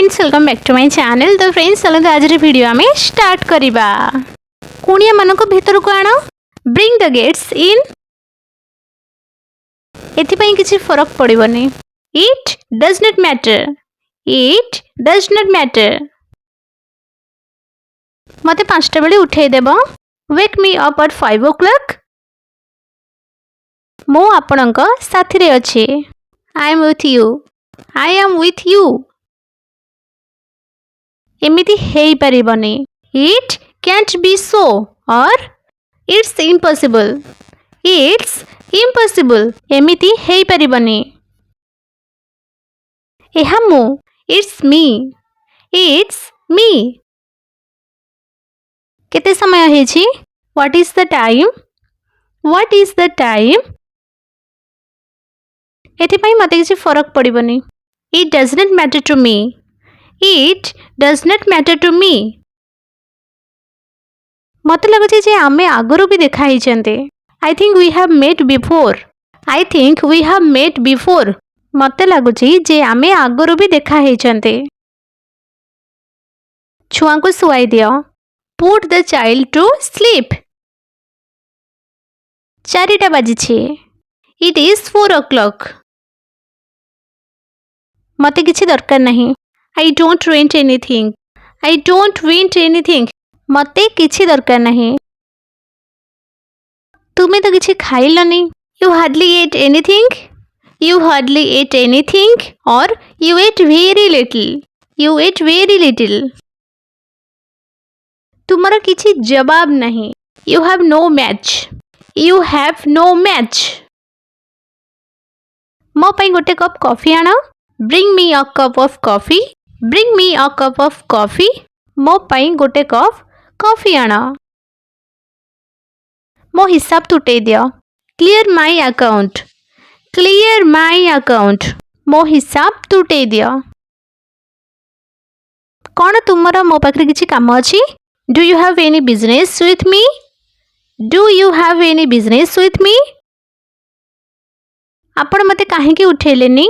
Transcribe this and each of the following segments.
Friends welcome back to my channel. तो friends चलते आज वीडियो आम स्टार्ट करिबा। कुणिया मानक भीतर को आण, ब्रिंग द गेट्स इन। एथिपाई किछि फरक पड़िबनी। It does not matter, it does not matter. मते 5टा बेले उठै देबो। Wake me up at 5 o'clock। मो आपणक साथी रे अछि। I am with you, I am with you. एमिति हेई परिबनी। इट कैंट बी सो और इट्स इम्पॉसिबल, इट्स इम्पॉसिबल। एमिति हेई परिबनी। एहा मु, इट्स मी, इट्स मी। केते समय हेछि? What is the time, what is the time. एथिपाई मते किछि फरक पड़िबनी। It does not matter to me, it does not matter to me. मत लगुचे जे आमे आगुरु भी देखा ही चंते। I think we have met before, I think we have met before. मत लगुचे जे आमे आगुरु भी देखा ही चंते। छुआ को सुआई दियो। Put the child to sleep. 4टा बाजी छे। It is 4 o'clock। मते किछि दरकार नहीं। I don't want anything, I don't want anything। मते किछि दरकार नहीं। तुमे तो किछि खाइलनी। You hardly ate anything, you hardly ate anything or you ate very little, you ate very little। तुम्हारा किछि जवाब नहीं। You have no match, you have no match। मो पई गोटे कप कॉफी आना। Bring me a cup of coffee, bring me a cup of coffee। मो पई गोटे कप कॉफी आना। मो हिसाब तुटे दियो। Clear my account, clear my account। मो हिसाब तुटे दियो। कौन तुमरा मो पाखरे किछि काम अछि? Do you have any business with me, do you have any business with me। आपण मते काहे की उठेलेनी?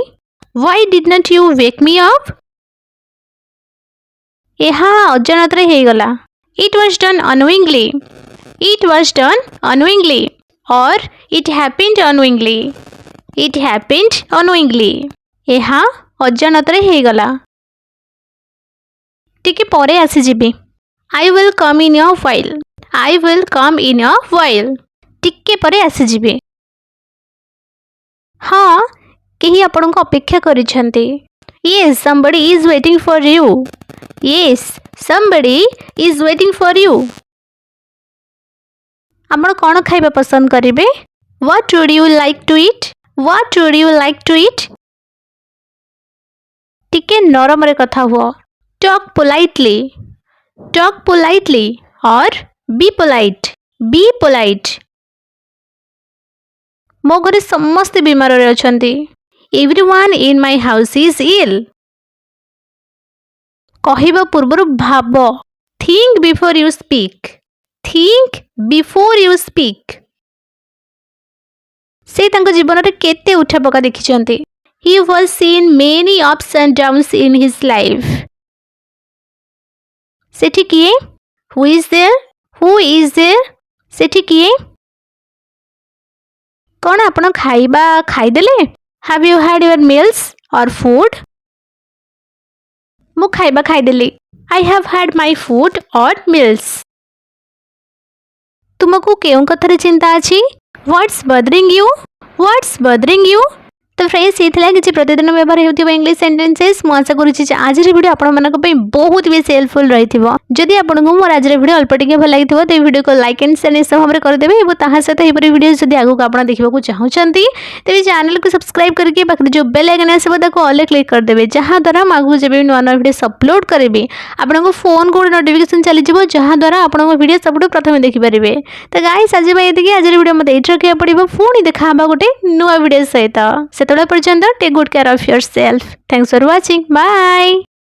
Why did not you wake me up। एहा अजानत रे हे गला। It was done unknowingly, it was done unknowingly or it happened unknowingly, it happened unknowingly। एहा अजानत रे हे गला। टिके परे आसी जिबी। I will come in a while, I will come in a while। टिके परे आसी जिबी। हाँ केही आपन को अपेक्षा करिसंती। Yes, somebody is waiting for you, yes, somebody is waiting for you। आपण कोन खाइबा पसंद करिवे? What would you like to eat, what would you like to eat। टिके नरम रे कथा हुआ। Talk politely, talk politely or be polite, be polite। मो घरे समस्त बीमार रे अछंती। Everyone in my house is ill। कहिबा पूर्वरु भाबो। Think before you speak, think before you speak। से तांको जीवन रे केते उठा पका देखिचंती। He was seen many ups and downs in his life। सेठी किए? Who is there, who is there। सेठी किए? कौन आपण खाइबा खाई देले? Have you had your meals or food। मु खाइबा खाई देली। I have had my food or meals। तुमको केउं कथरे चिंता अछि? What's bothering you, what's bothering you। तो फ्रेंड्स ये थिला कि प्रतिदिन व्यवहार हेउथिबा इंग्लिश सेंटेंसेस। मु आशा करूछि जे आज रे वीडियो आपण मानक पे बहुत बेस हेल्पफुल रहिथिबो। जदि आपण को मोर आज रे वीडियो अल्प टिके भल लागिथिबो ते वीडियो को लाइक एंड शेयर निश्चय भाबरे कर देबे। एबो ताहा सहित हे परि वीडियो जदि आगु को आपण देखिबा को चाहउछंती तेबे चैनल को सब्सक्राइब करके पाखरे जो बेल आइकन आसीबो ताको ऑल क्लिक कर देबे। जहां द्वारा मागु जेबे नवा नवा वीडियो अपलोड करबे आपण को फोन को नोटिफिकेशन चली जिवो, जहां द्वारा आपण को वीडियो सबटो प्रथमे देखि परिबे। तो गाइस आज बाय एतिकी आज रे वीडियो मते एट रखिया पड़िबो। फोन देखा हबा गोटे नवा वीडियो सहित। सेतबे पर्यंत take good care of yourself. Thanks for watching, bye.